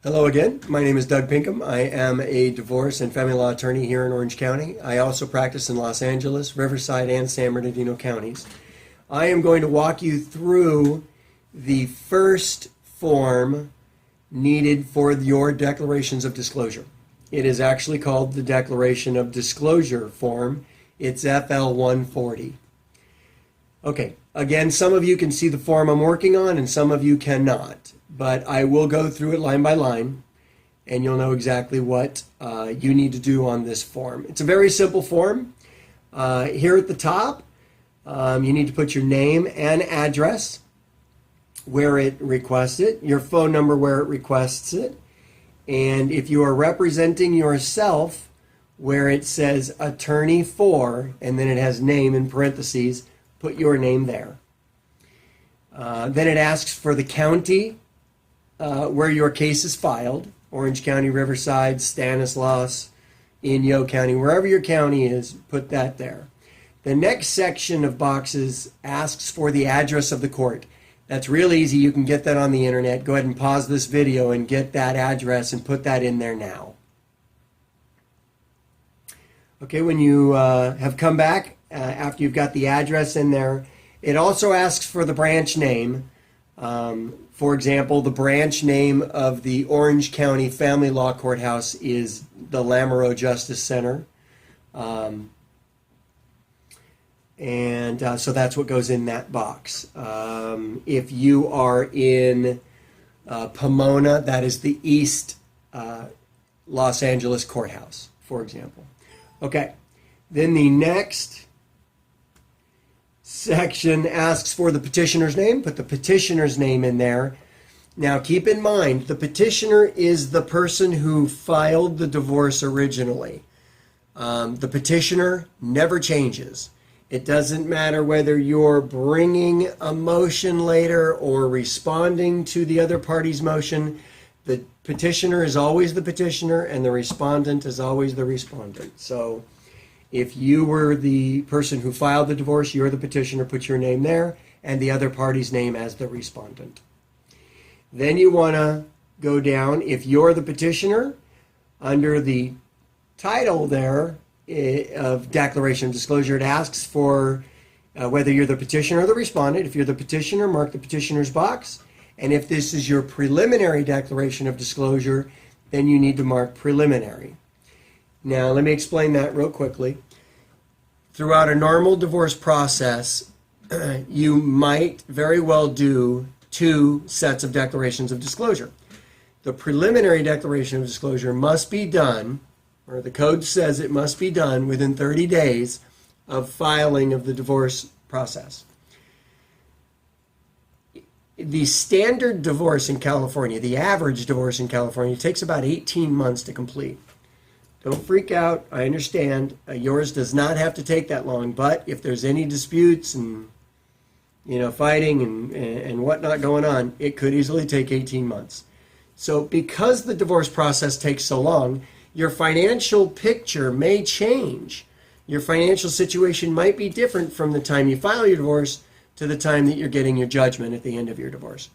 Hello again. My name is Doug Pinkham. I am a divorce and family law attorney here in Orange County. I also practice in Los Angeles, Riverside, and San Bernardino counties. I am going to walk you through the first form needed for your declarations of disclosure. It is actually called the Declaration of Disclosure form. It's FL 140. Okay, again, some of you can see the form I'm working on and some of you cannot, but I will go through it line by line and you'll know exactly what you need to do on this form. It's a very simple form. Here at the top, you need to put your name and address where it requests it, your phone number where it requests it, and if you are representing yourself where it says attorney for, and then it has name in parentheses, put your name there. Then it asks for the county where your case is filed, Orange County, Riverside, Stanislaus, Inyo County, wherever your county is, put that there. The next section of boxes asks for the address of the court. That's real easy. You can get that on the internet. Go ahead and pause this video and get that address and put that in there now. Okay, when you have come back after you've got the address in there, it also asks for the branch name. For example, the branch name of the Orange County Family Law Courthouse is the Lamoureux Justice Center. So that's what goes in that box. If you are in Pomona, that is the East Los Angeles Courthouse, for example. Okay, then the next section asks for the petitioner's name. Put the petitioner's name in there. Now keep in mind, the petitioner is the person who filed the divorce originally. The petitioner never changes. It doesn't matter whether you're bringing a motion later or responding to the other party's motion. The petitioner is always the petitioner and the respondent is always the respondent. So if you were the person who filed the divorce, you're the petitioner, put your name there, and the other party's name as the respondent. Then you want to go down, if you're the petitioner, under the title there of Declaration of Disclosure, it asks for whether you're the petitioner or the respondent. If you're the petitioner, mark the petitioner's box. And if this is your preliminary declaration of disclosure, then you need to mark preliminary. Now, let me explain that real quickly. Throughout a normal divorce process, you might very well do two sets of declarations of disclosure. The preliminary declaration of disclosure must be done, or the code says it must be done within 30 days of filing of the divorce process. The standard divorce in California, the average divorce in California, takes about 18 months to complete. Don't freak out. I understand. Yours does not have to take that long, but if there's any disputes and fighting and whatnot going on, it could easily take 18 months. So because the divorce process takes so long, your financial picture may change. Your financial situation might be different from the time you file your divorce to the time that you're getting your judgment at the end of your divorce.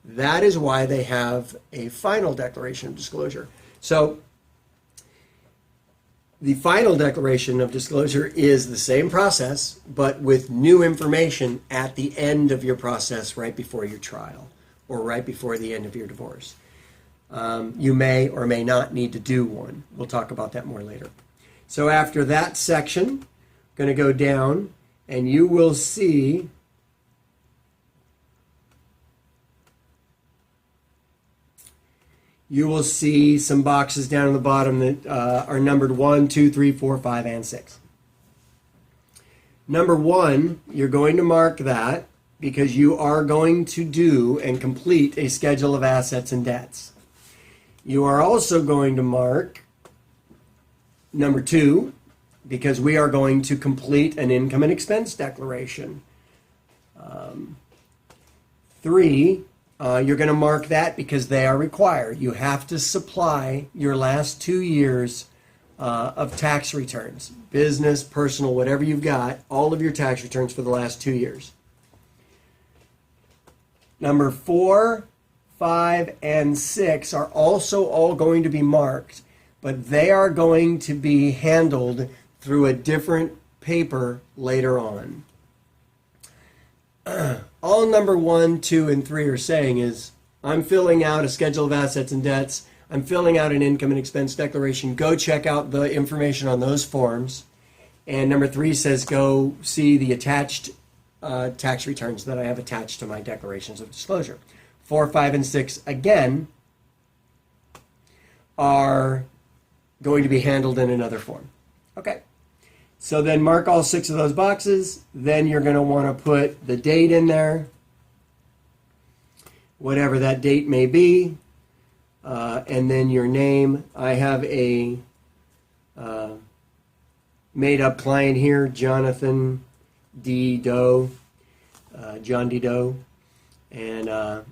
That is why they have a final declaration of disclosure. So the final declaration of disclosure is the same process, but with new information at the end of your process, right before your trial or right before the end of your divorce. You may or may not need to do one. We'll talk about that more later. So after that section, I'm going to go down and you will see some boxes down at the bottom that are numbered 1, 2, 3, 4, 5, and 6. Number 1, you're going to mark that because you are going to do and complete a schedule of assets and debts. You are also going to mark number 2 because we are going to complete an income and expense declaration. 3, you're going to mark that because they are required. You have to supply your last 2 years of tax returns, business, personal, whatever you've got, all of your tax returns for the last 2 years. Number 4, 5, and 6 are also all going to be marked, but they are going to be handled through a different paper later on. All number 1, 2, and 3 are saying is, I'm filling out a schedule of assets and debts. I'm filling out an income and expense declaration. Go check out the information on those forms. And number 3 says, go see the attached tax returns that I have attached to my declarations of disclosure. 4, 5, and 6, again, are going to be handled in another form. Okay. So then mark all 6 of those boxes. Then you're going to want to put the date in there, whatever that date may be, and then your name. I have a made-up client here, Jonathan D. Doe, John D. Doe, and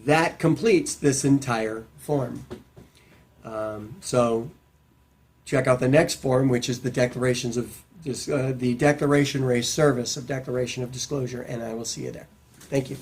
that completes this entire form. So check out the next form, which is the declarations of the declaration raised service of declaration of disclosure, and I will see you there. Thank you.